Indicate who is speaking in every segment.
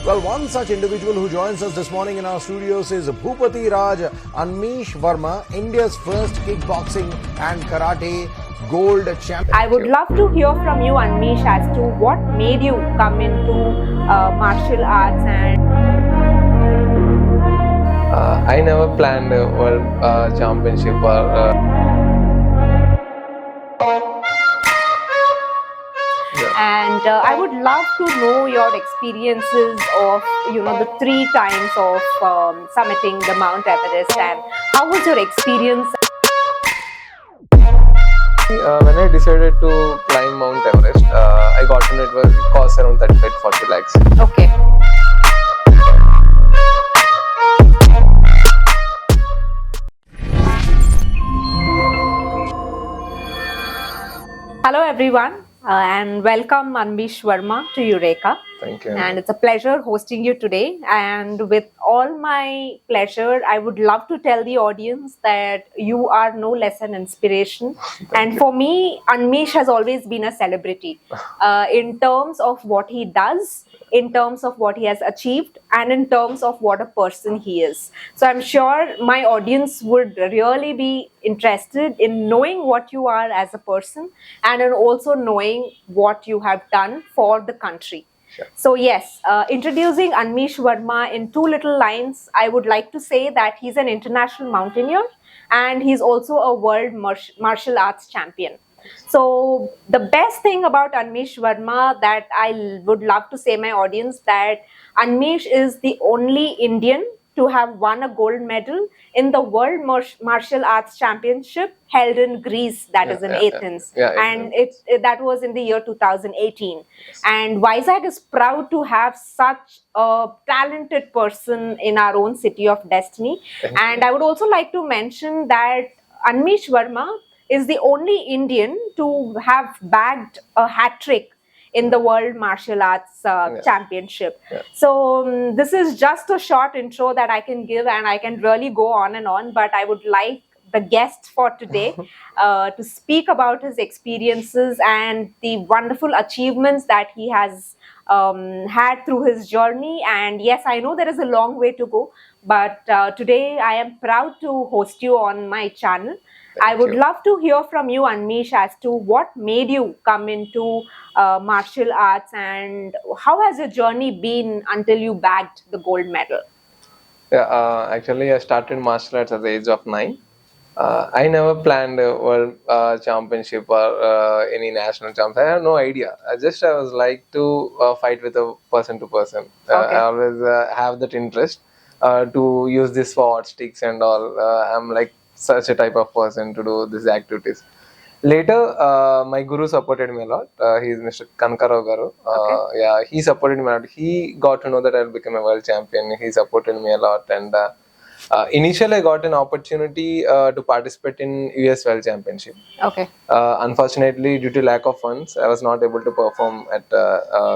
Speaker 1: Well, one such individual who joins us this morning in our studios is Bhupathi Raju, Anmish Varma, India's first kickboxing and karate gold champion.
Speaker 2: I would love to hear from you, Anmish, as to what made you come into martial arts and
Speaker 3: I never planned a world championship
Speaker 2: And I would love to know your experiences of, the 3 times of summiting the Mount Everest, and how was your experience?
Speaker 3: When I decided to climb Mount Everest, I got to know it cost around 35 to 40 lakhs.
Speaker 2: Okay. Hello everyone, and welcome Anmish Varma to Eureka.
Speaker 3: Thank you.
Speaker 2: And it's a pleasure hosting you today. And with all my pleasure, I would love to tell the audience that you are no less an inspiration. And for me, Anmish has always been a celebrity in terms of what he does, in terms of what he has achieved, and in terms of what a person he is. So I'm sure my audience would really be interested in knowing what you are as a person, and in also knowing what you have done for the country.
Speaker 3: Sure.
Speaker 2: So yes, introducing Anmish Varma in 2 little lines, I would like to say that he's an international mountaineer and he's also a world martial arts champion. So the best thing about Anmish Varma that I would love to say my audience, that Anmish is the only Indian to have won a gold medal in the World Martial Arts Championship held in Greece, that is in Athens. And that was in the year 2018.
Speaker 3: Yes.
Speaker 2: And Vizag is proud to have such a talented person in our own city of destiny. And I would also like to mention that Anmish Varma is the only Indian to have bagged a hat trick in the World Martial Arts Championship. So this is just a short intro that I can give, and I can really go on and on, but I would like the guest for today to speak about his experiences and the wonderful achievements that he has had through his journey. And yes, I know there is a long way to go, but today I am proud to host you on my channel. I would love to hear from you, Anmish, as to what made you come into martial arts and how has your journey been until you bagged the gold medal?
Speaker 3: Yeah, actually I started martial arts at the age of 9. I never planned a world championship or any national champs. I have no idea. I was like to fight with a person to person. I always have that interest to use this sword, sticks and all. I'm like such a type of person to do these activities. Later, my guru supported me a lot. He is Mr. Kankarao Garu. Yeah, he supported me a lot. He got to know that I'll become a world champion. He supported me a lot. And initially, I got an opportunity to participate in US World Championship.
Speaker 2: Okay.
Speaker 3: Unfortunately, due to lack of funds, I was not able to perform at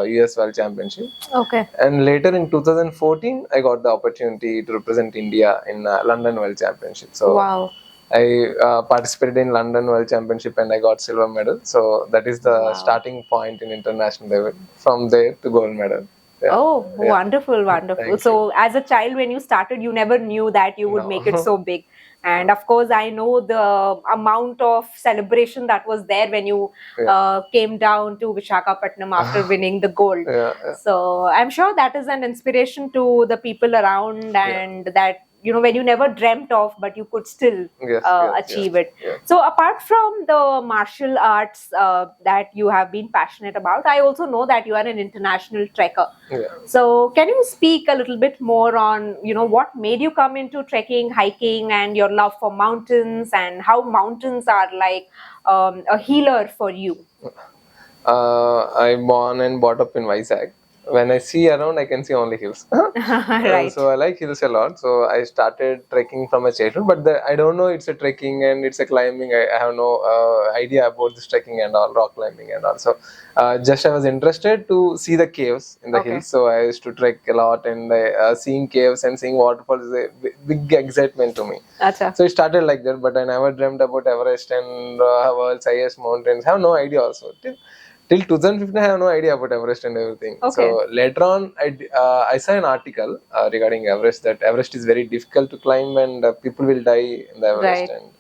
Speaker 3: US World Championship.
Speaker 2: Okay.
Speaker 3: And later in 2014, I got the opportunity to represent India in London World Championship. So
Speaker 2: wow.
Speaker 3: I participated in London World Championship and I got silver medal. So that is the starting point in international level. From there to gold medal. Yeah.
Speaker 2: Oh, wonderful, wonderful.
Speaker 3: Thank
Speaker 2: so
Speaker 3: you.
Speaker 2: As a child, when you started, you never knew that you would make it so big. And of course, I know the amount of celebration that was there when you came down to Visakhapatnam after winning the gold. So I'm sure that is an inspiration to the people around, and that, when you never dreamt of, but you could still achieve it. So apart from the martial arts that you have been passionate about, I also know that you are an international trekker. So can you speak a little bit more on, what made you come into trekking, hiking, and your love for mountains, and how mountains are like a healer for you?
Speaker 3: I born and brought up in Vizag. When I see around, I can see only hills.
Speaker 2: Right.
Speaker 3: So I like hills a lot. So I started trekking from a childhood, but I don't know it's a trekking and it's a climbing. I have no idea about this trekking and all, rock climbing and all. So just I was interested to see the caves in the hills. So I used to trek a lot, and seeing caves and seeing waterfalls is a big excitement to me.
Speaker 2: Achha.
Speaker 3: So it started like that, but I never dreamt about Everest and world's highest mountains. I have no idea also. till 2015 I have no idea about Everest and everything.
Speaker 2: Okay.
Speaker 3: So later on I saw an article regarding Everest, that Everest is very difficult to climb and people will die in the Everest.
Speaker 2: Right.
Speaker 3: And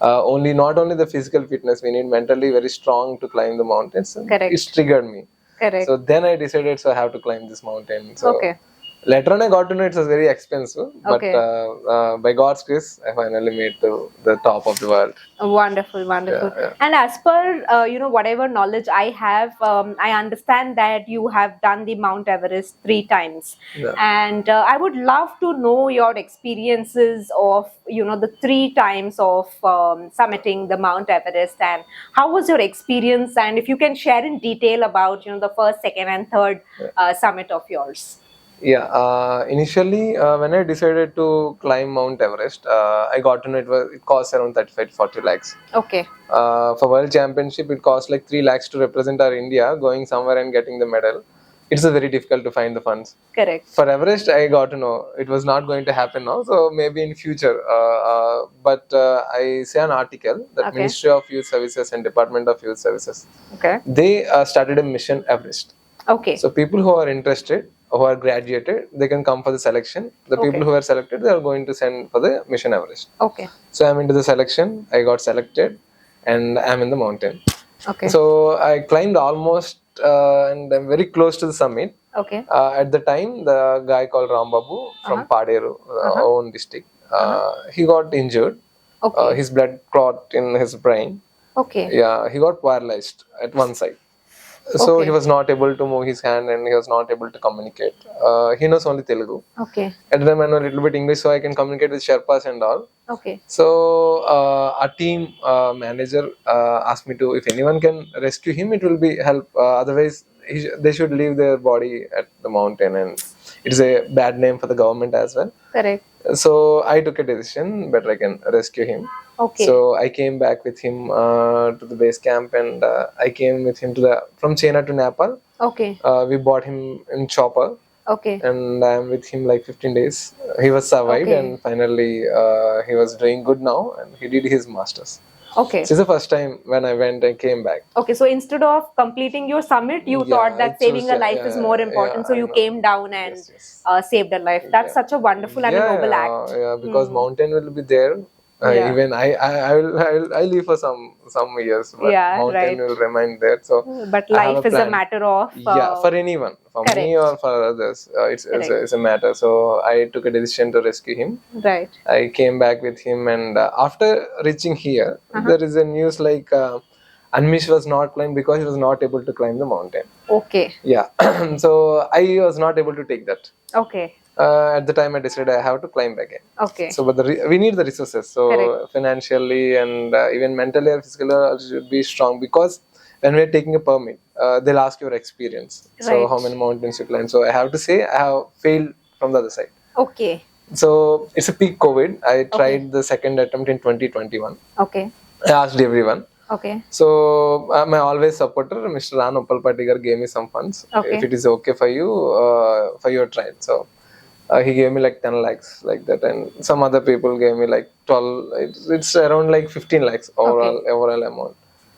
Speaker 3: only not only the physical fitness, we need mentally very strong to climb the mountains. And
Speaker 2: Correct.
Speaker 3: it's triggered me.
Speaker 2: Correct.
Speaker 3: So then I decided, so I have to climb this mountain. So
Speaker 2: Okay.
Speaker 3: later on I got to know it was very expensive, but
Speaker 2: Okay.
Speaker 3: by God's grace I finally made to the top of the world.
Speaker 2: Wonderful, wonderful.
Speaker 3: Yeah, yeah.
Speaker 2: And as per whatever knowledge I have, I understand that you have done the Mount Everest 3 times.
Speaker 3: Yeah.
Speaker 2: And I would love to know your experiences of the 3 times of summiting the Mount Everest, and how was your experience, and if you can share in detail about the first, second, and third summit of yours.
Speaker 3: Yeah, initially when I decided to climb Mount Everest, I got to know it costs around 35 to 40 lakhs.
Speaker 2: Okay.
Speaker 3: For World Championship, it costs like 3 lakhs to represent our India, going somewhere and getting the medal. It's very difficult to find the funds.
Speaker 2: Correct.
Speaker 3: For Everest, I got to know it was not going to happen now, so maybe in future. But I see an article that
Speaker 2: Okay.
Speaker 3: Ministry of Youth Services and Department of Youth Services,
Speaker 2: Okay.
Speaker 3: they started a mission Everest.
Speaker 2: Okay.
Speaker 3: So people who are interested, who are graduated, they can come for the selection. The people
Speaker 2: Okay.
Speaker 3: who are selected, they are going to send for the mission Everest.
Speaker 2: Okay.
Speaker 3: So I'm into the selection. I got selected, and I'm in the mountain.
Speaker 2: Okay.
Speaker 3: So I climbed almost, and I'm very close to the summit.
Speaker 2: Okay.
Speaker 3: At the time, the guy called Rambabu from Paderu, own district, he got injured.
Speaker 2: Okay.
Speaker 3: His blood clot in his brain.
Speaker 2: Okay.
Speaker 3: Yeah, he got paralyzed at one side. So
Speaker 2: Okay.
Speaker 3: he was not able to move his hand and he was not able to communicate. He knows only Telugu.
Speaker 2: Okay.
Speaker 3: At the time I know a little bit English, so I can communicate with Sherpas and all.
Speaker 2: Okay.
Speaker 3: So our team manager asked me to, if anyone can rescue him, it will be help. Otherwise, they should leave their body at the mountain, and it is a bad name for the government as well.
Speaker 2: Correct.
Speaker 3: So I took a decision, better I can rescue him.
Speaker 2: Okay.
Speaker 3: So I came back with him to the base camp, and I came with him from China to Nepal.
Speaker 2: Okay.
Speaker 3: We bought him in chopper,
Speaker 2: Okay.
Speaker 3: and I'm with him like 15 days. He was survived,
Speaker 2: Okay.
Speaker 3: and finally he was doing good now, and he did his masters.
Speaker 2: Okay.
Speaker 3: This is the first time when I went and came back.
Speaker 2: Okay, so instead of completing your summit, you
Speaker 3: Yeah,
Speaker 2: thought that
Speaker 3: I
Speaker 2: saving
Speaker 3: chose-
Speaker 2: a life is more important,
Speaker 3: yeah,
Speaker 2: so
Speaker 3: I
Speaker 2: you
Speaker 3: know.
Speaker 2: came down and
Speaker 3: Yes, yes.
Speaker 2: saved a life. That's
Speaker 3: Yeah.
Speaker 2: such a wonderful and a noble act.
Speaker 3: Yeah, because mountain will be there.
Speaker 2: Yeah.
Speaker 3: Even I live for some years, but
Speaker 2: Yeah,
Speaker 3: mountain
Speaker 2: right.
Speaker 3: will remain there. So
Speaker 2: But
Speaker 3: I have
Speaker 2: life
Speaker 3: a
Speaker 2: is a
Speaker 3: plan.
Speaker 2: matter of
Speaker 3: yeah, for anyone, for me
Speaker 2: correct.
Speaker 3: or for others, it's a matter. So I took a decision to rescue him.
Speaker 2: right.
Speaker 3: I came back with him, and after reaching here, there is a news like Anmish was not climbed because he was not able to climb the mountain.
Speaker 2: Okay.
Speaker 3: Yeah, so I was not able to take that.
Speaker 2: Okay.
Speaker 3: At the time, I decided I have to climb again.
Speaker 2: Okay.
Speaker 3: So, but we need the resources. So
Speaker 2: Correct.
Speaker 3: financially and even mentally or physically, also should be strong, because when we are taking a permit, they'll ask your experience. So
Speaker 2: Right.
Speaker 3: how many mountains you climb. So I have to say I have failed from the other side.
Speaker 2: Okay.
Speaker 3: So it's a peak COVID. I tried the second attempt in 2021.
Speaker 2: Okay.
Speaker 3: I asked everyone.
Speaker 2: Okay.
Speaker 3: So my always supporter, Mr. Ran Uppalpatti gar, gave me some funds.
Speaker 2: Okay.
Speaker 3: If it is okay for you, for your trial. So he gave me like 10 lakhs like that, and some other people gave me like 12. It's around like 15 lakhs overall amount.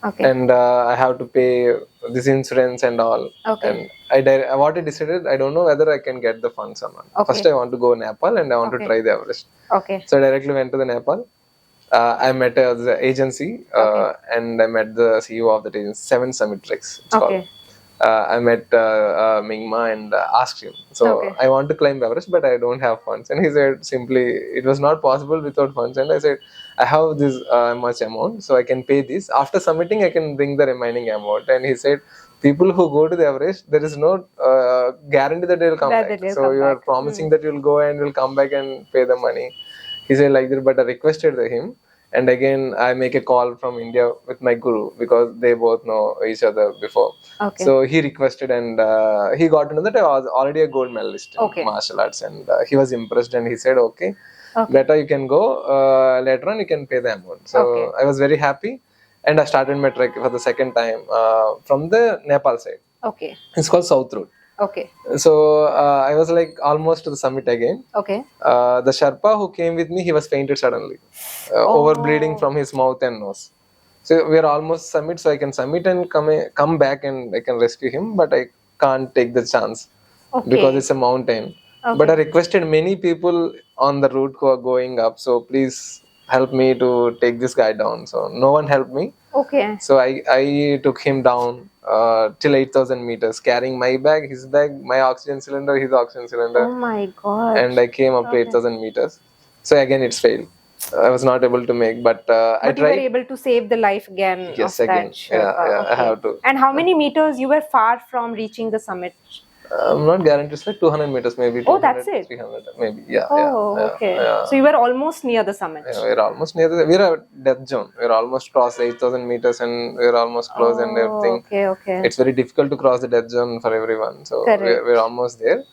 Speaker 2: Okay.
Speaker 3: And I have to pay this insurance and all.
Speaker 2: Okay.
Speaker 3: And what I decided, I don't know whether I can get the funds or not.
Speaker 2: Okay.
Speaker 3: First, I want to go Nepal and I want to
Speaker 2: Okay.
Speaker 3: try the Everest.
Speaker 2: Okay.
Speaker 3: So I directly went to the Nepal. I met the agency and I met the CEO of the agency, 7 Summit Treks. It's
Speaker 2: Okay.
Speaker 3: called. I met Mingma and asked him. So
Speaker 2: Okay.
Speaker 3: I want to climb Everest, but I don't have funds. And he said simply, it was not possible without funds. And I said, I have this much amount, so I can pay this. After submitting, I can bring the remaining amount. And he said, people who go to the Everest, there is no guarantee that they will come
Speaker 2: That
Speaker 3: back.
Speaker 2: they'll
Speaker 3: So
Speaker 2: come
Speaker 3: you are
Speaker 2: back.
Speaker 3: promising that you will go and will come back and pay the money. He said like that, but I requested him. And again, I make a call from India with my guru, because they both know each other before.
Speaker 2: Okay.
Speaker 3: So he requested, and he got to know that I was already a gold medalist in
Speaker 2: Okay.
Speaker 3: martial arts, and he was impressed, and he said, "Okay,
Speaker 2: Okay.
Speaker 3: better you can go. Later on, you can pay the amount." So
Speaker 2: Okay.
Speaker 3: I was very happy, and I started my trek for the second time from the Nepal side.
Speaker 2: Okay.
Speaker 3: It's called South Route.
Speaker 2: Okay.
Speaker 3: So I was like almost to the summit again.
Speaker 2: Okay.
Speaker 3: The Sherpa who came with me, he was fainted suddenly, over bleeding from his mouth and nose. So we are almost summit, so I can summit and come back and I can rescue him, but I can't take the chance because
Speaker 2: Okay.
Speaker 3: it's a mountain.
Speaker 2: Okay.
Speaker 3: But I requested many people on the route who are going up, so please help me to take this guy down. So no one helped me.
Speaker 2: Okay.
Speaker 3: So I took him down till 8,000 meters, carrying my bag, his bag, my oxygen cylinder, his oxygen cylinder,
Speaker 2: Oh my God.
Speaker 3: and I came up to
Speaker 2: Okay.
Speaker 3: 8,000 meters. So again, it's failed. I was not able to make, but I
Speaker 2: But you were
Speaker 3: tried.
Speaker 2: able to save the life again
Speaker 3: Yes,
Speaker 2: of
Speaker 3: again.
Speaker 2: that Sherpa.
Speaker 3: Yeah, I
Speaker 2: Okay.
Speaker 3: have to.
Speaker 2: And how many meters you were far from reaching the summit?
Speaker 3: I'm not guaranteed. It's like 200 meters, maybe.
Speaker 2: Oh,
Speaker 3: 200,
Speaker 2: that's it.
Speaker 3: 300, maybe. Yeah,
Speaker 2: Oh,
Speaker 3: yeah,
Speaker 2: okay.
Speaker 3: yeah.
Speaker 2: So you were almost near the summit.
Speaker 3: Yeah, we're almost near we're at death zone. We're almost crossed 8,000 meters and we're almost close and
Speaker 2: Oh,
Speaker 3: everything.
Speaker 2: okay, okay.
Speaker 3: It's very difficult to cross the death zone for everyone. So
Speaker 2: Correct.
Speaker 3: we're almost there.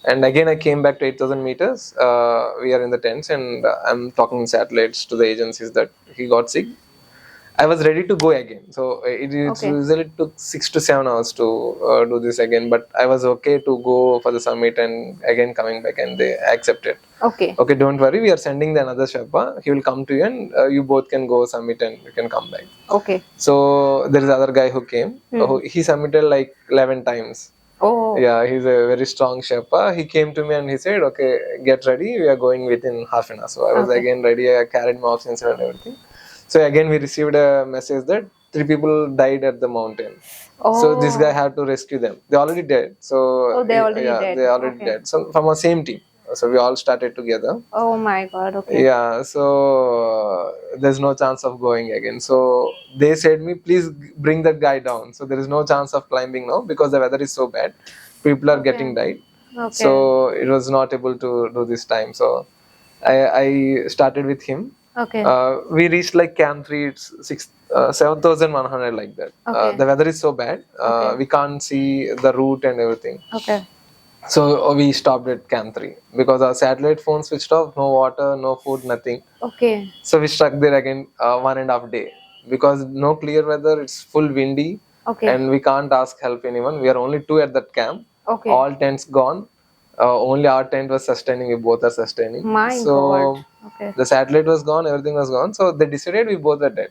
Speaker 3: And again, I came back to 8,000 meters. We are in the tents and I'm talking satellites to the agencies that he got sick. I was ready to go again. So
Speaker 2: Okay.
Speaker 3: usually took 6 to 7 hours to do this again. But I was okay to go for the summit and again coming back and they accepted.
Speaker 2: Okay.
Speaker 3: Okay, don't worry. We are sending the another Sherpa. He will come to you and you both can go summit and you can come back.
Speaker 2: Okay.
Speaker 3: So there is other guy who came. He submitted like 11 times.
Speaker 2: Oh.
Speaker 3: Yeah, he's a very strong Sherpa. He came to me and he said, okay, get ready. We are going within half an hour. So I was
Speaker 2: Okay.
Speaker 3: again ready. I carried my oxygen and everything. So again, we received a message that 3 people died at the mountain. So this guy had to rescue them. They already dead. So
Speaker 2: Oh, they already dead.
Speaker 3: they already
Speaker 2: Okay.
Speaker 3: dead. So from our same team. So we all started together.
Speaker 2: Oh my God. Okay.
Speaker 3: Yeah. So there's no chance of going again. So they said me, please bring that guy down. So there is no chance of climbing now because the weather is so bad. People are getting died.
Speaker 2: Okay.
Speaker 3: So it was not able to do this time. So I started with him.
Speaker 2: Okay.
Speaker 3: We reached like Camp 3, it's 7,100 like that.
Speaker 2: Okay.
Speaker 3: The weather is so bad.
Speaker 2: Okay.
Speaker 3: We can't see the route and everything.
Speaker 2: Okay.
Speaker 3: So we stopped at Camp 3 because our satellite phone switched off, no water, no food, nothing.
Speaker 2: Okay.
Speaker 3: So we stuck there again 1.5 day because no clear weather, it's full windy
Speaker 2: Okay.
Speaker 3: and we can't ask help anyone. We are only 2 at that camp.
Speaker 2: Okay.
Speaker 3: All tents gone. Only our tent was sustaining, we both are sustaining.
Speaker 2: My God. Okay.
Speaker 3: The satellite was gone, everything was gone. So they decided we both are dead.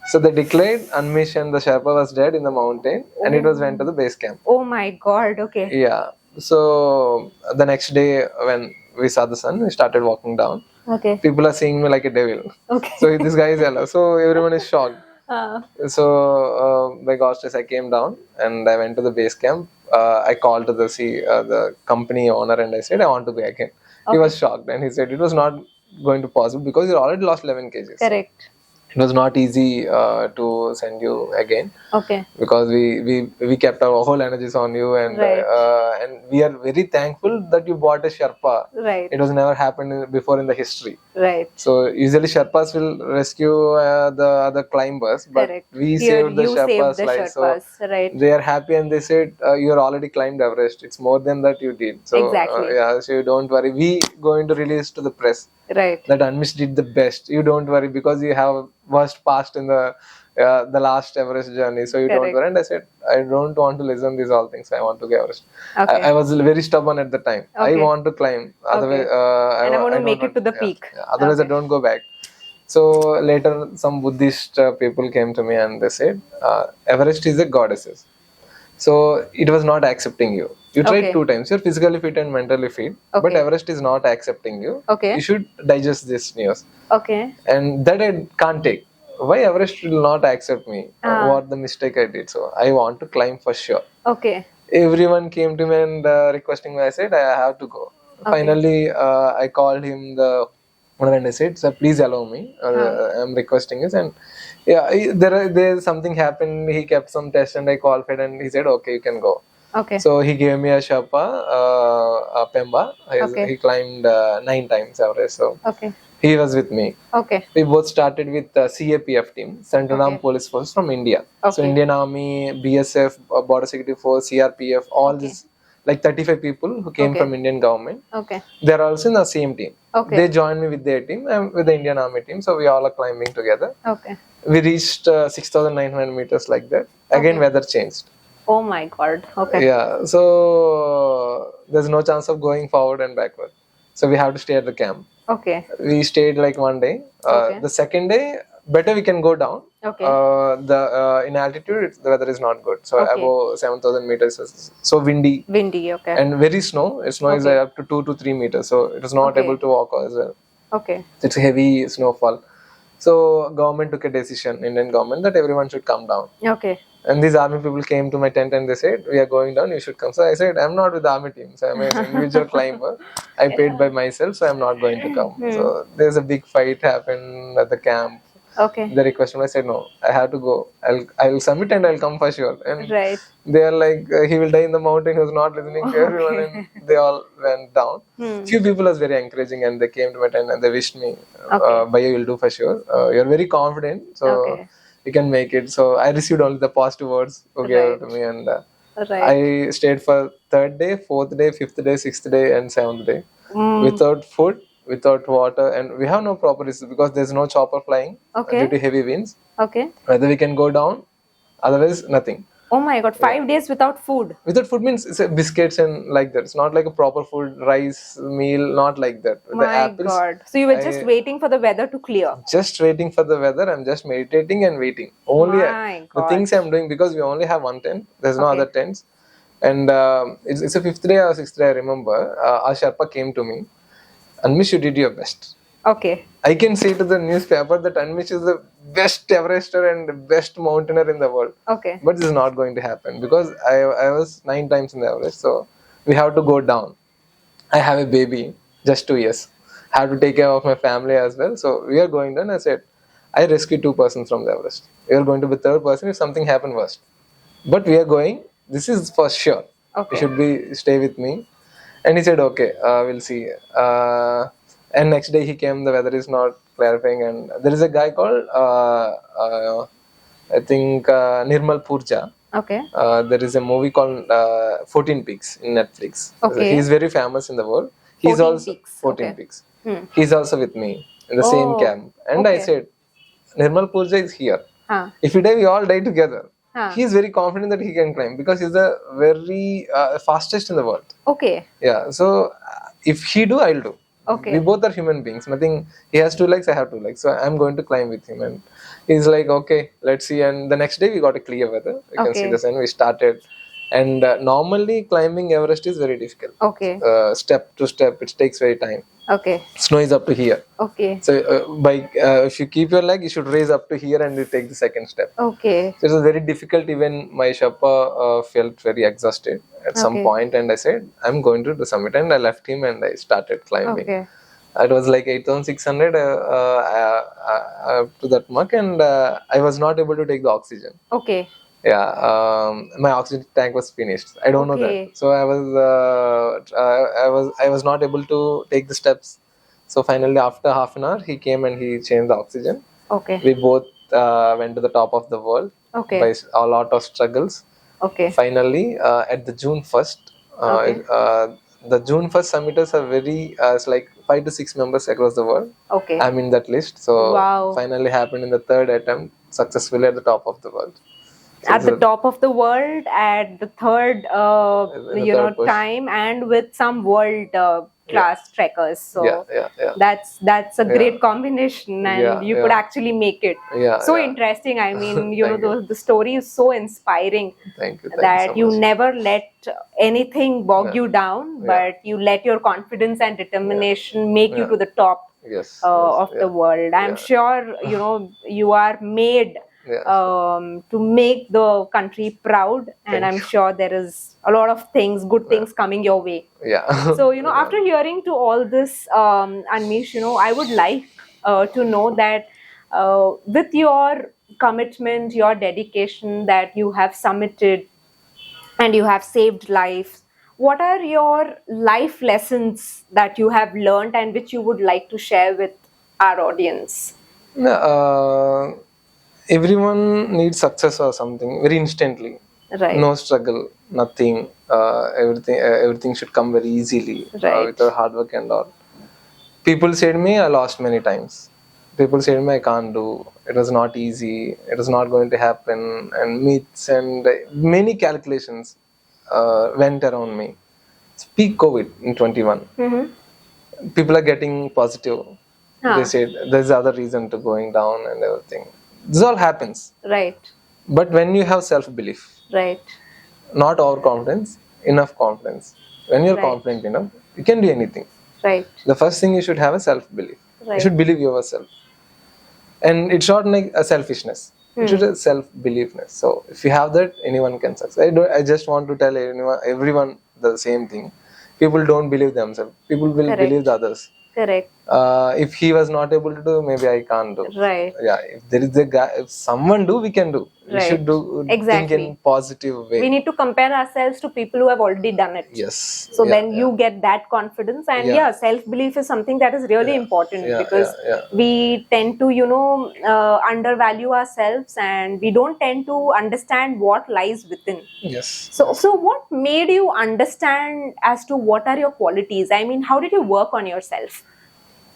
Speaker 3: So they declared Anmish and the Sherpa was dead in the mountain and it was went to the base camp.
Speaker 2: Oh my God. Okay.
Speaker 3: Yeah. So the next day when we saw the sun, we started walking down.
Speaker 2: Okay.
Speaker 3: People are seeing me like a devil.
Speaker 2: Okay.
Speaker 3: So this guy is yellow. So everyone is shocked.
Speaker 2: Uh,
Speaker 3: So by God's grace, I came down and I went to the base camp. I called to the company owner and I said I want to go again. He was shocked and he said it was not going to possible because you already lost 11 kgs.
Speaker 2: correct.
Speaker 3: It was not easy to send you again
Speaker 2: Okay.
Speaker 3: because we kept our whole energies on you and we are very thankful that you bought a Sherpa.
Speaker 2: Right.
Speaker 3: It was never happened before in the history.
Speaker 2: Right.
Speaker 3: So usually Sherpas will rescue the other climbers, but
Speaker 2: Correct.
Speaker 3: we
Speaker 2: Here
Speaker 3: saved the
Speaker 2: you saved
Speaker 3: Sherpas'
Speaker 2: the
Speaker 3: life. So
Speaker 2: Sherpas. Right.
Speaker 3: they are happy and they said you are already climbed Everest. It's more than that you did. So
Speaker 2: Exactly.
Speaker 3: so you don't worry. We going to release to the press
Speaker 2: Right.
Speaker 3: that Anmish did the best. You don't worry because you have worst past in the last Everest journey. So you don't
Speaker 2: Correct.
Speaker 3: worry. And I said I don't want to listen these all things. I want to go Everest.
Speaker 2: Okay.
Speaker 3: I was very stubborn at the time. I
Speaker 2: Okay.
Speaker 3: want to climb. Otherwise,
Speaker 2: And I want to
Speaker 3: don't
Speaker 2: make it
Speaker 3: want-
Speaker 2: to the
Speaker 3: yeah,
Speaker 2: peak.
Speaker 3: yeah. Otherwise, I
Speaker 2: Okay.
Speaker 3: don't go back. So later, some Buddhist people came to me and they said, Everest is a goddess. So it was not accepting you. You tried
Speaker 2: Okay.
Speaker 3: 2 times. You're physically fit and mentally fit, but
Speaker 2: Okay.
Speaker 3: Everest is not accepting you.
Speaker 2: Okay.
Speaker 3: You should digest this news.
Speaker 2: Okay.
Speaker 3: And that I can't take. Why Everest will not accept me? What the mistake I did? So I want to climb for sure.
Speaker 2: Okay.
Speaker 3: Everyone came to me and requesting me. I said I have to go. Finally, I called him the owner and I said, "Sir, please allow me. I'm requesting this." And yeah, there's something happened. He kept some tests and I qualified and he said, "Okay, you can go."
Speaker 2: Okay.
Speaker 3: So he gave me a Sherpa, Pemba.
Speaker 2: Okay.
Speaker 3: He climbed 9 times Everest. So
Speaker 2: Okay.
Speaker 3: he was with me.
Speaker 2: Okay.
Speaker 3: We both started with CAPF team, Central Armed Police Force from India. So
Speaker 2: Okay.
Speaker 3: Indian Army, BSF, Border Security Force, CRPF, all these like 35 people who came from Indian government.
Speaker 2: Okay.
Speaker 3: They are also in the same team.
Speaker 2: Okay.
Speaker 3: They joined me with their team. I'm with the Indian Army team. So we all are climbing together.
Speaker 2: Okay.
Speaker 3: We reached 6,900 meters like that. Again, weather changed.
Speaker 2: Oh my God. Okay.
Speaker 3: Yeah. So there's no chance of going forward and backward. So we have to stay at the camp.
Speaker 2: Okay.
Speaker 3: We stayed like 1 day. The second day, better we can go down.
Speaker 2: Okay.
Speaker 3: In altitude, the weather is not good. So
Speaker 2: Okay.
Speaker 3: above 7,000 meters, is so windy
Speaker 2: Windy. Okay.
Speaker 3: and very snow. Snow is
Speaker 2: Okay.
Speaker 3: up to 2 to 3 meters. So it was not
Speaker 2: Okay.
Speaker 3: able to walk as well.
Speaker 2: Okay.
Speaker 3: It's heavy snowfall. So government took a decision, Indian government, that everyone should come down.
Speaker 2: Okay.
Speaker 3: And these army people came to my tent and they said, "We are going down. You should come." So I said, "I'm not with the army team. So I'm an individual climber. I paid by myself, so I'm not going to come." So there's a big fight happened at the camp.
Speaker 2: Okay.
Speaker 3: The request, I said, "No, I have to go. I'll submit and I'll come for sure." And
Speaker 2: Right.
Speaker 3: they are like, "He will die in the mountain." He was not listening to everyone, and they all went down. Few people was very encouraging, and they came to my tent and they wished me,
Speaker 2: Okay.
Speaker 3: "Bhaiya, you'll do for sure. You're very confident, so
Speaker 2: Okay.
Speaker 3: you can make it." So I received only the positive words okay
Speaker 2: Right.
Speaker 3: to me, and
Speaker 2: Right.
Speaker 3: I stayed for third day, fourth day, fifth day, sixth day, and seventh day without food, without water, and we have no proper resources because there's no chopper flying
Speaker 2: Okay.
Speaker 3: due to heavy winds.
Speaker 2: Okay.
Speaker 3: Whether we can go down, otherwise nothing.
Speaker 2: Oh my God. 5 days without food.
Speaker 3: Without food means it's biscuits and like that. It's not like a proper food, rice meal, not like that. The
Speaker 2: My
Speaker 3: apples,
Speaker 2: God. So you were just waiting for the weather to clear.
Speaker 3: just waiting for the weather. I'm just meditating and waiting. Only
Speaker 2: My
Speaker 3: the
Speaker 2: God.
Speaker 3: things I'm doing, because we only have one tent. There's no
Speaker 2: Okay.
Speaker 3: other tents. And it's a fifth day or sixth day, I remember. Our Sherpa came to me. Anmish, you did your best.
Speaker 2: Okay.
Speaker 3: I can say to the newspaper that Anmish is the best Everester and the best mountaineer in the world.
Speaker 2: Okay.
Speaker 3: But this is not going to happen because I was 9 times in the Everest. So we have to go down. I have a baby, just 2 years. I have to take care of my family as well. So we are going down. I said, I rescued 2 persons from the Everest. We are going to be third person if something happened worst. But we are going. This is for sure.
Speaker 2: Okay.
Speaker 3: You should stay with me. And he said, okay, we'll see. And next day he came, the weather is not clarifying. And there is a guy called, I think, Nirmal Purja.
Speaker 2: Okay.
Speaker 3: There is a movie called 14 Peaks in Netflix.
Speaker 2: Okay.
Speaker 3: He's very famous in the world. He's
Speaker 2: 14
Speaker 3: also
Speaker 2: Peaks,
Speaker 3: 14
Speaker 2: okay.
Speaker 3: Peaks.
Speaker 2: Hmm.
Speaker 3: He's also with me in the same
Speaker 2: Oh,
Speaker 3: camp. And I
Speaker 2: okay.
Speaker 3: said, Nirmal Purja is here.
Speaker 2: Huh.
Speaker 3: If we die, we all die together.
Speaker 2: Huh.
Speaker 3: He's very confident that he can climb because he's the very fastest in the world.
Speaker 2: Okay.
Speaker 3: Yeah. So if he do, I'll do.
Speaker 2: Okay.
Speaker 3: We both are human beings. Nothing. He has 2 legs. I have 2 legs. So I'm going to climb with him. And he's like, okay, let's see. And the next day we got a clear weather. You can see
Speaker 2: Okay.
Speaker 3: the sun. We started. And normally climbing Everest is very difficult.
Speaker 2: Okay.
Speaker 3: Step to step, it takes very time.
Speaker 2: Okay.
Speaker 3: Snow is up to here.
Speaker 2: Okay.
Speaker 3: So if you keep your leg, you should raise up to here and you take the second step.
Speaker 2: Okay.
Speaker 3: So it was very difficult. Even my Sherpa felt very exhausted at some
Speaker 2: Okay.
Speaker 3: point, and I said, I'm going to the summit. And I left him and I started climbing.
Speaker 2: Okay.
Speaker 3: It was like 8,600 to that mark, and I was not able to take the oxygen.
Speaker 2: Okay.
Speaker 3: Yeah, my oxygen tank was finished. I don't know
Speaker 2: Okay.
Speaker 3: that. So I was not able to take the steps. So finally, after half an hour, he came and he changed the oxygen.
Speaker 2: Okay.
Speaker 3: We both went to the top of the world
Speaker 2: Okay.
Speaker 3: by a lot of struggles.
Speaker 2: Okay.
Speaker 3: Finally, at the June 1st,
Speaker 2: Okay.
Speaker 3: the June 1st summiters are very, it's like 5 to 6 members across the world.
Speaker 2: Okay.
Speaker 3: I'm in that list. So
Speaker 2: Wow.
Speaker 3: finally happened in the third attempt, successfully at the top of the world. So
Speaker 2: At the top of the world, at the third,
Speaker 3: In the third push.
Speaker 2: time, and with some world class trekkers. So
Speaker 3: Yeah.
Speaker 2: that's a great combination, and
Speaker 3: Yeah,
Speaker 2: you could actually make it.
Speaker 3: Yeah.
Speaker 2: So
Speaker 3: yeah.
Speaker 2: interesting. I mean,
Speaker 3: Thank you.
Speaker 2: the story is so inspiring
Speaker 3: Thank you.
Speaker 2: that
Speaker 3: so
Speaker 2: you
Speaker 3: much.
Speaker 2: never let anything bog
Speaker 3: Yeah.
Speaker 2: you down,
Speaker 3: Yeah.
Speaker 2: but you let your confidence and determination make you
Speaker 3: Yeah.
Speaker 2: to the top
Speaker 3: Yes.
Speaker 2: of the world. I'm
Speaker 3: Yeah.
Speaker 2: sure you are made
Speaker 3: Yeah.
Speaker 2: to make the country proud, and
Speaker 3: Thank
Speaker 2: I'm
Speaker 3: you.
Speaker 2: sure there is a lot of good things coming your way.
Speaker 3: Yeah.
Speaker 2: So after hearing to all this, Anmish, I would like to know that with your commitment, your dedication, that you have summited and you have saved lives, what are your life lessons that you have learned and which you would like to share with our audience?
Speaker 3: Everyone needs success or something very instantly.
Speaker 2: Right.
Speaker 3: No struggle, nothing. Everything should come very easily
Speaker 2: Right.
Speaker 3: without hard work and all. People said me, I lost many times. People said me, I can't do. It was not easy. It was not going to happen. And myths and many calculations went around me. Peak COVID in 21.
Speaker 2: Mm-hmm.
Speaker 3: People are getting positive.
Speaker 2: Huh.
Speaker 3: They said there's other reason to going down and everything. This all happens.
Speaker 2: Right.
Speaker 3: But when you have self-belief,
Speaker 2: Right.
Speaker 3: not overconfidence, enough confidence. When you're
Speaker 2: Right.
Speaker 3: confident enough, you can do anything.
Speaker 2: Right.
Speaker 3: The first thing you should have a self-belief. You
Speaker 2: Right.
Speaker 3: should believe yourself. And it's not like a selfishness. It should be self-beliefness. So if you have that, anyone can succeed. I just want to tell everyone the same thing. People don't believe themselves. People will
Speaker 2: Correct.
Speaker 3: believe the others.
Speaker 2: Correct.
Speaker 3: If he was not able to do, maybe I can't do.
Speaker 2: Right.
Speaker 3: Yeah, if there is a guy, if someone do, we can do. We
Speaker 2: Right.
Speaker 3: should do.
Speaker 2: Exactly.
Speaker 3: Think in positive way.
Speaker 2: We need to compare ourselves to people who have already done it.
Speaker 3: Yes.
Speaker 2: So
Speaker 3: Yeah,
Speaker 2: then
Speaker 3: yeah.
Speaker 2: you get that confidence, and
Speaker 3: Yeah.
Speaker 2: yeah, self-belief is something that is really important
Speaker 3: Yeah,
Speaker 2: because
Speaker 3: yeah.
Speaker 2: we tend to, undervalue ourselves, and we don't tend to understand what lies within.
Speaker 3: Yes.
Speaker 2: So what made you understand as to what are your qualities? I mean, how did you work on yourself?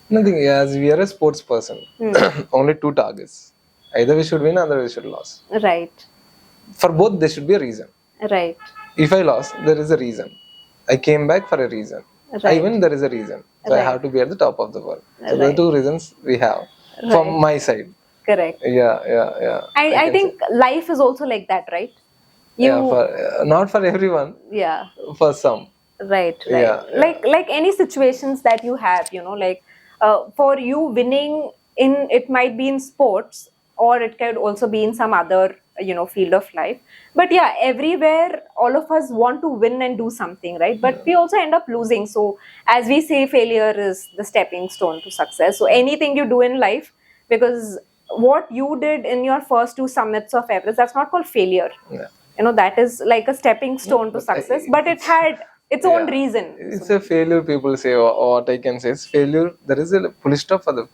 Speaker 3: Nothing. As we are a sports person, only two targets. Either we should win, or we should lose.
Speaker 2: Right.
Speaker 3: For both, there should be a reason.
Speaker 2: Right.
Speaker 3: If I lost, there is a reason. I came back for a reason. I
Speaker 2: Right.
Speaker 3: win, there is a reason. So I
Speaker 2: Right.
Speaker 3: have to be at the top of the world. So the
Speaker 2: Right.
Speaker 3: two reasons we have from my side.
Speaker 2: Correct.
Speaker 3: Yeah.
Speaker 2: I
Speaker 3: can
Speaker 2: think life is also like that, right? You,
Speaker 3: Yeah, not for everyone,
Speaker 2: yeah.
Speaker 3: for some.
Speaker 2: Right.
Speaker 3: Yeah.
Speaker 2: Like any situations that you have, like for you winning it might be in sports, or it could also be in some other field of life. But yeah, everywhere all of us want to win and do something, right? But we also end up losing. So as we say, failure is the stepping stone to success. So anything you do in life, because what you did in your first 2 summits of Everest, that's not called failure.
Speaker 3: Yeah.
Speaker 2: That is like a stepping stone to success, but it had its own
Speaker 3: Yeah.
Speaker 2: reason.
Speaker 3: It's a failure. People say, or what I can say is failure. There is a full stop for the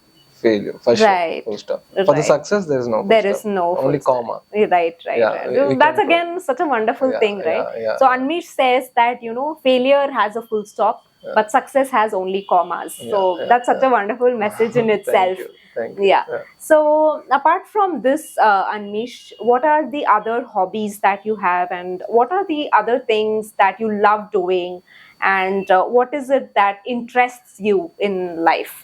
Speaker 3: failure, for sure.
Speaker 2: Right.
Speaker 3: Full stop. For the
Speaker 2: Right.
Speaker 3: success, there is no. Full
Speaker 2: There
Speaker 3: stop.
Speaker 2: is no
Speaker 3: only
Speaker 2: full
Speaker 3: comma.
Speaker 2: Right.
Speaker 3: Yeah, we
Speaker 2: That's
Speaker 3: can
Speaker 2: again such a wonderful
Speaker 3: Yeah,
Speaker 2: thing, right?
Speaker 3: yeah.
Speaker 2: So Anmish says that failure has a full stop, but success has only commas. So
Speaker 3: yeah,
Speaker 2: that's such a wonderful message in itself.
Speaker 3: Thank you.
Speaker 2: Yeah. So apart from this, Anmish, what are the other hobbies that you have, and what are the other things that you love doing, and what is it that interests you in life?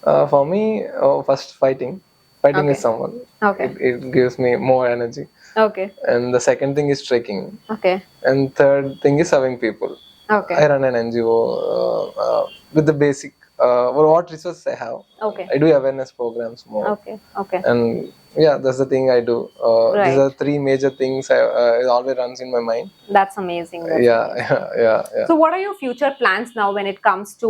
Speaker 3: For me, first fighting. Fighting
Speaker 2: Okay.
Speaker 3: is someone.
Speaker 2: Okay.
Speaker 3: It gives me more energy.
Speaker 2: Okay.
Speaker 3: And the second thing is trekking.
Speaker 2: Okay.
Speaker 3: And third thing is serving people.
Speaker 2: Okay.
Speaker 3: I run an NGO with the basic, what resources I have.
Speaker 2: Okay.
Speaker 3: I do awareness programs more.
Speaker 2: Okay. Okay.
Speaker 3: And yeah, that's the thing I do. These are 3 major things it always runs in my mind.
Speaker 2: That's amazing. That's
Speaker 3: Yeah,
Speaker 2: amazing.
Speaker 3: yeah.
Speaker 2: So what are your future plans now when it comes to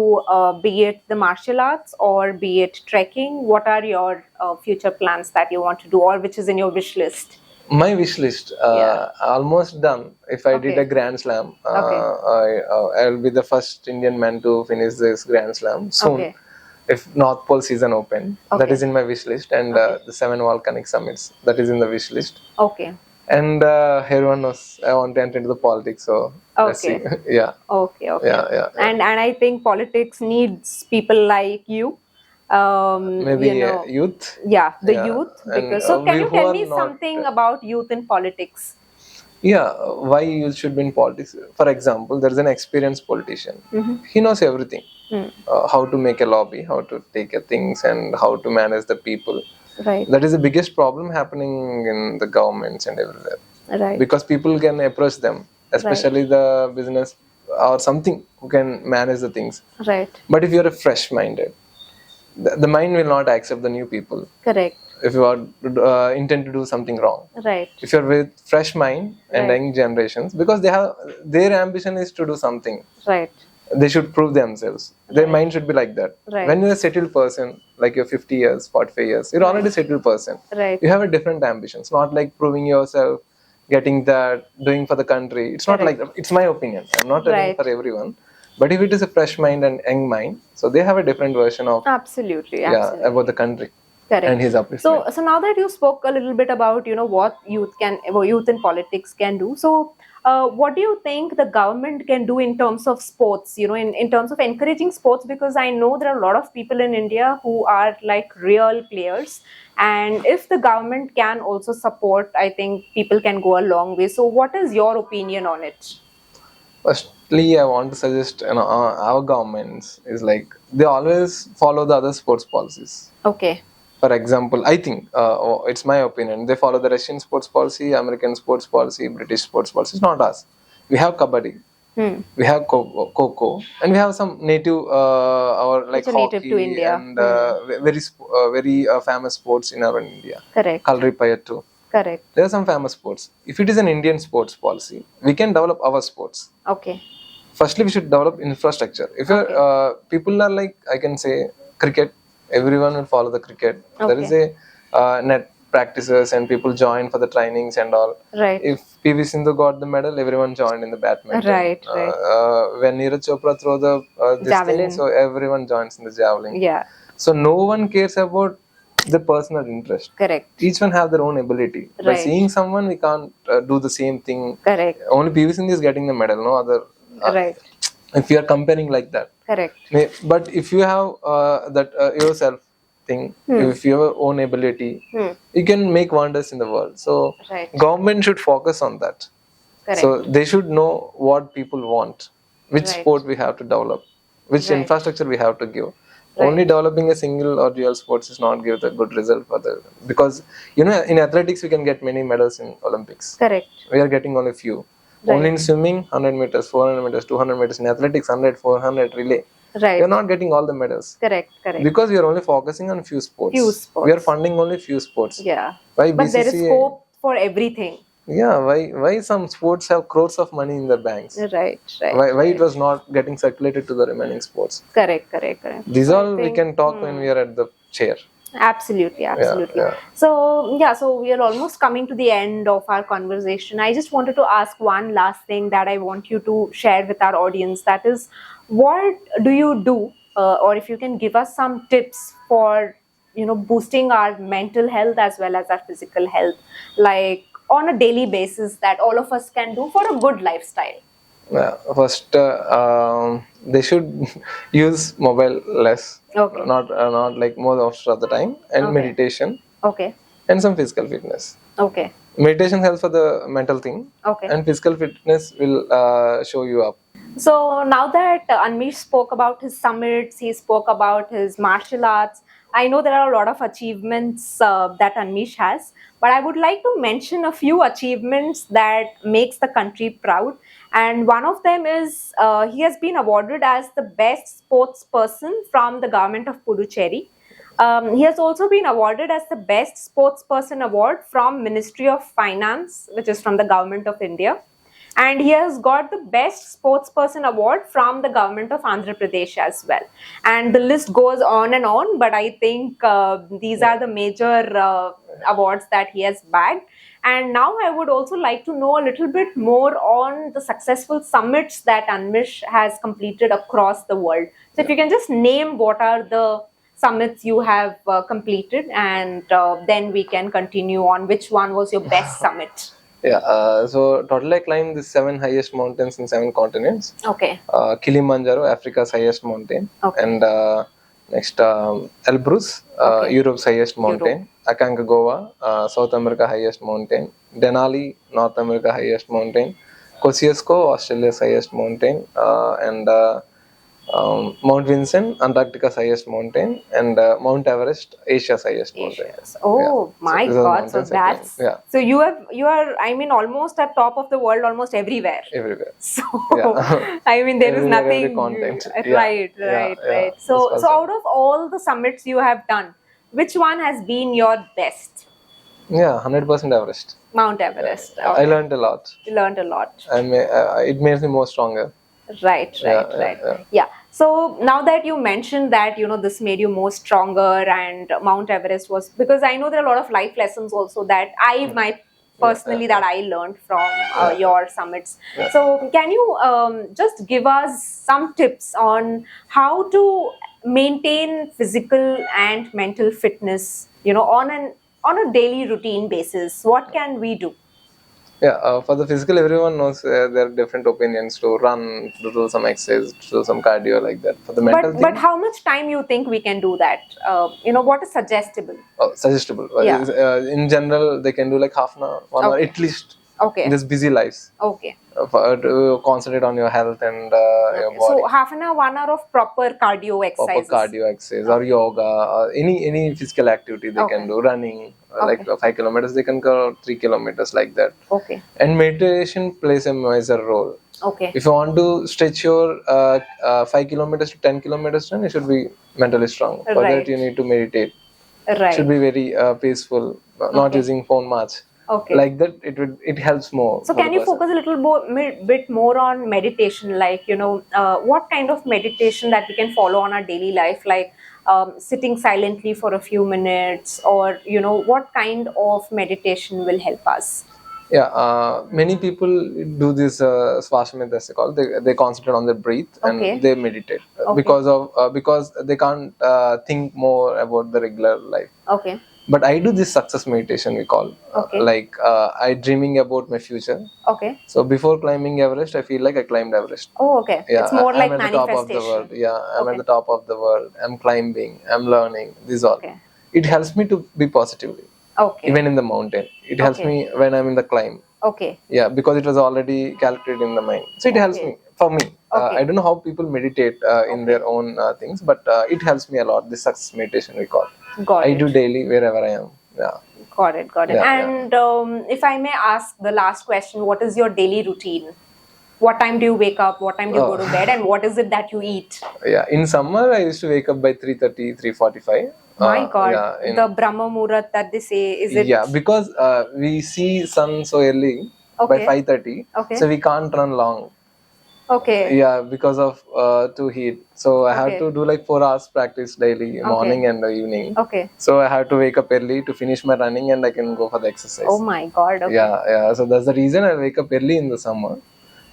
Speaker 2: be it the martial arts or be it trekking? What are your future plans that you want to do, or which is in your wish list?
Speaker 3: My wish list almost done. If I did
Speaker 2: Okay.
Speaker 3: a Grand Slam,
Speaker 2: Okay.
Speaker 3: I'll be the first Indian man to finish this Grand Slam soon.
Speaker 2: Okay.
Speaker 3: If North Pole season open, that
Speaker 2: Okay.
Speaker 3: is in my wish list, and the 7 volcanic summits, that is in the wish list.
Speaker 2: Okay.
Speaker 3: And everyone knows I want to enter into the politics, so let's see.
Speaker 2: Okay.
Speaker 3: Yeah.
Speaker 2: Okay.
Speaker 3: Yeah.
Speaker 2: And I think politics needs people like you.
Speaker 3: Maybe youth.
Speaker 2: Yeah, the
Speaker 3: Yeah.
Speaker 2: youth.
Speaker 3: And,
Speaker 2: Because so, can
Speaker 3: we
Speaker 2: you
Speaker 3: who
Speaker 2: tell
Speaker 3: are
Speaker 2: me
Speaker 3: not,
Speaker 2: something about youth in politics?
Speaker 3: Yeah, why you should be in politics? For example, there is an experienced politician. He knows everything. How to make a lobby, how to take a things, and how to manage the people.
Speaker 2: Right.
Speaker 3: That is the biggest problem happening in the governments and everywhere.
Speaker 2: Right.
Speaker 3: Because people can approach them, especially the business or something who can manage the things.
Speaker 2: Right.
Speaker 3: But if you're a fresh minded, the mind will not accept the new people.
Speaker 2: Correct.
Speaker 3: If you are intend to do something wrong.
Speaker 2: Right.
Speaker 3: If you're with fresh mind and
Speaker 2: Right.
Speaker 3: young generations, because they have their ambition is to do something.
Speaker 2: Right.
Speaker 3: They should prove themselves. Their mind should be like that.
Speaker 2: Right.
Speaker 3: When you're a settled person, like you're 50 years, 45 years, you're already a settled person.
Speaker 2: Right.
Speaker 3: You have a different ambitions, not like proving yourself, getting that, doing for the country. It's not like that. It's my opinion. I'm not telling
Speaker 2: Right.
Speaker 3: for everyone. But if it is a fresh mind and young mind, so they have a different version of
Speaker 2: Absolutely.
Speaker 3: about the country
Speaker 2: Correct.
Speaker 3: and his upliftment.
Speaker 2: So now that you spoke a little bit about what youth in politics can do. So what do you think the government can do in terms of sports? In terms of encouraging sports, because I know there are a lot of people in India who are like real players, and if the government can also support, I think people can go a long way. So what is your opinion on it?
Speaker 3: First, I want to suggest, our governments is like they always follow the other sports policies.
Speaker 2: Okay.
Speaker 3: For example, I think it's my opinion. They follow the Russian sports policy, American sports policy, British sports policy. It's not us. We have kabaddi, we have coco, and we have some native, our like
Speaker 2: Which are native
Speaker 3: hockey
Speaker 2: to India.
Speaker 3: and very famous sports in our India.
Speaker 2: Correct.
Speaker 3: Kalripayattu.
Speaker 2: Correct.
Speaker 3: There are some famous sports. If it is an Indian sports policy, we can develop our sports.
Speaker 2: Okay.
Speaker 3: Firstly, we should develop infrastructure. If people are like, I can say, cricket, everyone will follow the cricket. There is a net practices and people join for the trainings and all.
Speaker 2: Right.
Speaker 3: If PV Sindhu got the medal, everyone joined in the badminton.
Speaker 2: Right.
Speaker 3: When Neeraj Chopra throw the this
Speaker 2: Javelin.
Speaker 3: thing, so everyone joins in the javelin.
Speaker 2: Yeah.
Speaker 3: So no one cares about the personal interest.
Speaker 2: Correct.
Speaker 3: Each one have their own ability. By
Speaker 2: Right.
Speaker 3: seeing someone, we can't do the same thing.
Speaker 2: Correct.
Speaker 3: Only PV Sindhu is getting the medal, no other.
Speaker 2: Right.
Speaker 3: If you are comparing like that.
Speaker 2: Correct.
Speaker 3: But if you have that yourself thing, if you have your own ability, you can make wonders in the world. So
Speaker 2: Right.
Speaker 3: government should focus on that.
Speaker 2: Correct.
Speaker 3: So they should know what people want, which
Speaker 2: Right.
Speaker 3: sport we have to develop, which
Speaker 2: Right.
Speaker 3: infrastructure we have to give.
Speaker 2: Right.
Speaker 3: Only developing a single or dual sports is not give the good result for the, because in athletics we can get many medals in Olympics.
Speaker 2: Correct.
Speaker 3: We are getting only few.
Speaker 2: Right.
Speaker 3: Only in swimming 100 meters, 400 meters, 200 meters. In athletics 100, 400 relay.
Speaker 2: Right.
Speaker 3: We are not getting all the medals
Speaker 2: Correct. Correct.
Speaker 3: because we are only focusing on few sports.
Speaker 2: Few sports.
Speaker 3: We are funding only few sports.
Speaker 2: Yeah.
Speaker 3: Why
Speaker 2: But there is
Speaker 3: BCCA?
Speaker 2: scope for everything.
Speaker 3: Yeah, why some sports have crores of money in their banks?
Speaker 2: Right. Right.
Speaker 3: Why it was not getting circulated to the remaining sports?
Speaker 2: Correct. Correct. Correct.
Speaker 3: These all we
Speaker 2: think-
Speaker 3: can talk when we are at the chair.
Speaker 2: Absolutely, absolutely.
Speaker 3: yeah.
Speaker 2: So we are almost coming to the end of our conversation. I just wanted to ask one last thing that I want you to share with our audience. That is, what do you do, or if you can give us some tips for boosting our mental health as well as our physical health, like on a daily basis, that all of us can do for a good lifestyle.
Speaker 3: First, they should use mobile less.
Speaker 2: Okay.
Speaker 3: Not like most of the time, and
Speaker 2: Okay.
Speaker 3: meditation
Speaker 2: Okay.
Speaker 3: and some physical fitness.
Speaker 2: Okay.
Speaker 3: Meditation helps for the mental thing,
Speaker 2: Okay.
Speaker 3: and physical fitness will show you up.
Speaker 2: So now that Anmish spoke about his summits, he spoke about his martial arts. I know there are a lot of achievements that Anmish has, but I would like to mention a few achievements that makes the country proud. And one of them is he has been awarded as the best sports person from the government of Puducherry. He has also been awarded as the best sports person award from Ministry of Finance, which is from the government of India. And he has got the best sports person award from the government of Andhra Pradesh as well. And the list goes on and on, but I think these are the major awards that he has bagged. And now I would also like to know a little bit more on the successful summits that Anmish has completed across the world. So if you can just name what are the summits you have completed, and then we can continue on which one was your best summit.
Speaker 3: Yeah, so total I climbed the 7 highest mountains in 7 continents.
Speaker 2: Okay.
Speaker 3: Kilimanjaro, Africa's highest mountain,
Speaker 2: Okay.
Speaker 3: and next Elbrus,
Speaker 2: Okay.
Speaker 3: Europe's highest mountain. Aconcagua, South America highest mountain. Denali, North America highest mountain. Kosciuszko, Australia's highest mountain, and Mount Vincent, Antarctica's highest mountain, and Mount Everest, Asia's highest mountain.
Speaker 2: Asia's. Oh
Speaker 3: Yeah.
Speaker 2: my
Speaker 3: these are the
Speaker 2: God! So
Speaker 3: mountains I climbed.
Speaker 2: that's
Speaker 3: Yeah,
Speaker 2: so you are. I mean, almost at top of the world, almost everywhere.
Speaker 3: everywhere.
Speaker 2: So
Speaker 3: Yeah.
Speaker 2: I mean, there is
Speaker 3: Everywhere,
Speaker 2: nothing.
Speaker 3: every continent.
Speaker 2: Right,
Speaker 3: Yeah.
Speaker 2: right,
Speaker 3: Yeah, yeah.
Speaker 2: right.
Speaker 3: This
Speaker 2: So
Speaker 3: was it.
Speaker 2: out of all the summits you have done, which one has been your best?
Speaker 3: Yeah, 100% Everest.
Speaker 2: Mount Everest.
Speaker 3: I
Speaker 2: Okay.
Speaker 3: learned a lot.
Speaker 2: You learned a lot.
Speaker 3: It makes me more stronger.
Speaker 2: Right, right,
Speaker 3: Yeah,
Speaker 2: right.
Speaker 3: yeah.
Speaker 2: Yeah. So now that you mentioned that, this made you more stronger, and Mount Everest was, because I know there are a lot of life lessons also that personally that I learned from your summits.
Speaker 3: Yeah.
Speaker 2: So can you just give us some tips on how to maintain physical and mental fitness, on a daily routine basis? What can we do?
Speaker 3: Yeah, for the physical, everyone knows there are different opinions to run, to do some exercise, to do some cardio like that. For the mental
Speaker 2: But how much time you think we can do that? What is suggestible?
Speaker 3: suggestible.
Speaker 2: Yeah.
Speaker 3: In general, they can do like half an hour, 1 hour
Speaker 2: Okay.
Speaker 3: at least
Speaker 2: Okay.
Speaker 3: in this busy lives.
Speaker 2: Okay.
Speaker 3: to concentrate on your health and your body.
Speaker 2: So half an hour, 1 hour of proper cardio
Speaker 3: Proper
Speaker 2: exercises.
Speaker 3: cardio exercise or yoga or any physical activity they can do. Running like 5 kilometers, they can go 3 kilometers like that.
Speaker 2: Okay.
Speaker 3: And meditation plays a major role.
Speaker 2: Okay.
Speaker 3: If you want to stretch your 5 kilometers to 10 kilometers, then you should be mentally strong. For
Speaker 2: Right.
Speaker 3: that, you need to meditate.
Speaker 2: Right.
Speaker 3: Should be very peaceful, not using phone much.
Speaker 2: Okay.
Speaker 3: Like that, it helps more.
Speaker 2: So can you focus a little bit more on meditation? Like, what kind of meditation that we can follow on our daily life? Like sitting silently for a few minutes, or, what kind of meditation will help us?
Speaker 3: Yeah, many people do this swastika, as they call. They concentrate on their breath and they meditate because they can't think more about the regular life.
Speaker 2: Okay.
Speaker 3: But I do this success meditation, we call. Like I dreaming about my future.
Speaker 2: Okay.
Speaker 3: So before climbing Everest, I feel like I climbed Everest.
Speaker 2: Oh, okay.
Speaker 3: Yeah,
Speaker 2: it's more like
Speaker 3: I'm at the top of the
Speaker 2: manifestation.
Speaker 3: world. Yeah, I'm at the top of the world. I'm climbing. I'm learning. This all.
Speaker 2: Okay.
Speaker 3: It helps me to be positively.
Speaker 2: Okay.
Speaker 3: Even in the mountain, it helps me when I'm in the climb.
Speaker 2: Okay.
Speaker 3: Yeah, because it was already calculated in the mind. So it helps me. For me, I don't know how people meditate in their own things, but it helps me a lot. This success meditation, we call.
Speaker 2: Got
Speaker 3: I
Speaker 2: it.
Speaker 3: do daily wherever I am. Yeah.
Speaker 2: Got it.
Speaker 3: Yeah,
Speaker 2: And if I may ask the last question, what is your daily routine? What time do you wake up? What time do you go to bed? And what is it that you eat?
Speaker 3: Yeah, in summer, I used to wake up by 3:30, 3:45.
Speaker 2: My God,
Speaker 3: Yeah,
Speaker 2: the Brahma Muhurat that they say, is it?
Speaker 3: Yeah, because we see sun so early by 5:30, so we can't run long.
Speaker 2: Okay.
Speaker 3: Yeah, because of too heat. So I have to do like 4 hours practice daily, morning and evening.
Speaker 2: Okay.
Speaker 3: So I have to wake up early to finish my running and I can go for the exercise.
Speaker 2: Oh my God. Okay.
Speaker 3: Yeah. So that's the reason I wake up early in the summer.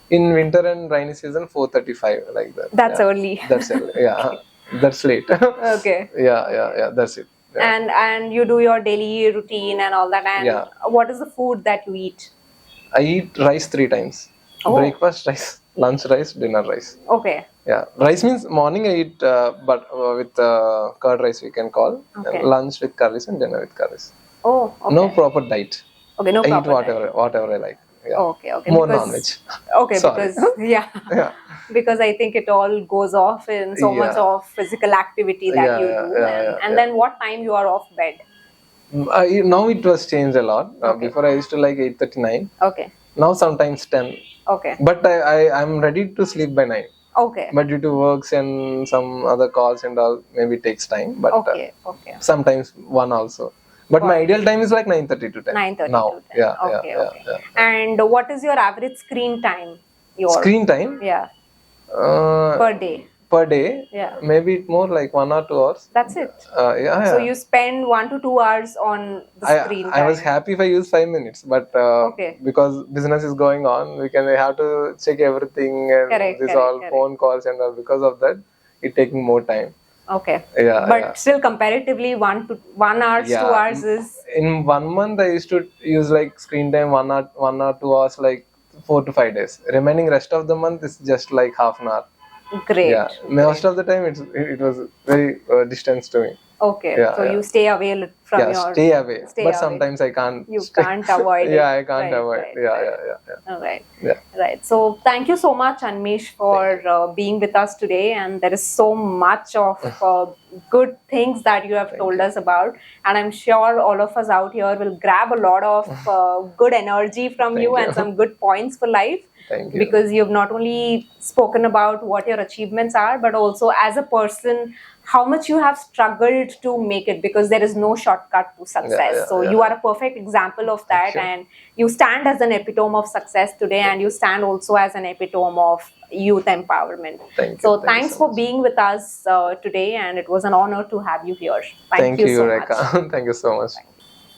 Speaker 3: In winter and rainy season, 4:35 like that.
Speaker 2: That's early.
Speaker 3: That's early. Yeah, that's late.
Speaker 2: Okay.
Speaker 3: Yeah. That's it. Yeah.
Speaker 2: And you do your daily routine and all that. And what is the food that you eat?
Speaker 3: I eat rice 3 times. Breakfast rice, lunch rice, dinner rice.
Speaker 2: Okay.
Speaker 3: Yeah, rice means morning I eat, but with curd rice we can call.
Speaker 2: Okay.
Speaker 3: And lunch with curries and dinner with curries.
Speaker 2: Oh. Okay.
Speaker 3: No proper diet.
Speaker 2: Okay. No
Speaker 3: I
Speaker 2: proper
Speaker 3: eat
Speaker 2: diet.
Speaker 3: whatever I like. Yeah.
Speaker 2: Okay.
Speaker 3: More non-veg.
Speaker 2: Okay.
Speaker 3: Sorry.
Speaker 2: Because
Speaker 3: Yeah.
Speaker 2: because I think it all goes off in so much of physical activity that you do. And then what time you are off bed?
Speaker 3: Now it was changed a lot. Before I used to like 8:39.
Speaker 2: Okay.
Speaker 3: Now sometimes 10.
Speaker 2: Okay.
Speaker 3: But I'm ready to sleep by 9.
Speaker 2: Okay.
Speaker 3: But due to works and some other calls and all, maybe it takes time. But
Speaker 2: Okay.
Speaker 3: sometimes 1 also. But my ideal time is like 9:30 to 10.
Speaker 2: 9:30
Speaker 3: now.
Speaker 2: to 10.
Speaker 3: Yeah.
Speaker 2: Okay. And what is your average screen time?
Speaker 3: Screen time?
Speaker 2: Yeah. Per day.
Speaker 3: Per day?
Speaker 2: Yeah.
Speaker 3: Maybe more like 1 or 2 hours.
Speaker 2: That's it.
Speaker 3: Yeah.
Speaker 2: So you spend 1 to 2 hours on the screen time.
Speaker 3: I was happy if I use 5 minutes, but because business is going on, we have to check everything and phone calls and all. Because of that, it taking more time.
Speaker 2: Okay.
Speaker 3: Yeah.
Speaker 2: But still, comparatively, 1 hour, 2 hours is.
Speaker 3: In 1 month, I used to use like screen time 1 or 2 hours, like 4 to 5 days. Remaining rest of the month is just like half an hour.
Speaker 2: Great.
Speaker 3: Yeah. Most of the time, it was very distance to me.
Speaker 2: Okay. So you stay away from your.
Speaker 3: Stay away. But sometimes I can't.
Speaker 2: You can't avoid it.
Speaker 3: Yeah, I can't avoid. Yeah.
Speaker 2: All right.
Speaker 3: Yeah.
Speaker 2: Right. So thank you so much, Anmish, for being with us today. And there is so much of good things that you have told us about. And I'm sure all of us out here will grab a lot of good energy from you and some good points for life.
Speaker 3: Thank you.
Speaker 2: Because you've not only spoken about what your achievements are, but also as a person, how much you have struggled to make it, because there is no shortcut to success. You are a perfect example of that. And you stand as an epitome of success today, and you stand also as an epitome of youth empowerment.
Speaker 3: Thank you.
Speaker 2: So thanks for being with us today, and it was an honor to have you here. Thank you so much.
Speaker 3: Thank you so much.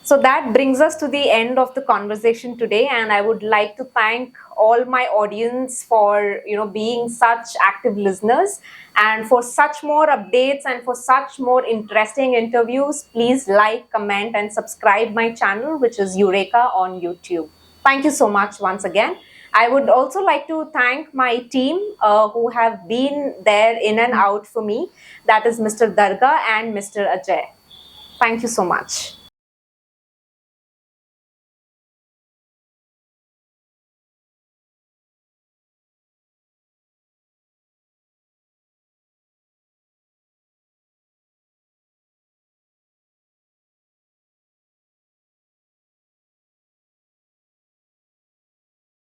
Speaker 2: So that brings us to the end of the conversation today, and I would like to thank all my audience for being such active listeners, and for such more updates and for such more interesting interviews. Please like, comment, and subscribe my channel, which is Eureka on YouTube. Thank you so much once again. I would also like to thank my team who have been there in and out for me. That is Mr. Darga and Mr. Ajay. Thank you so much.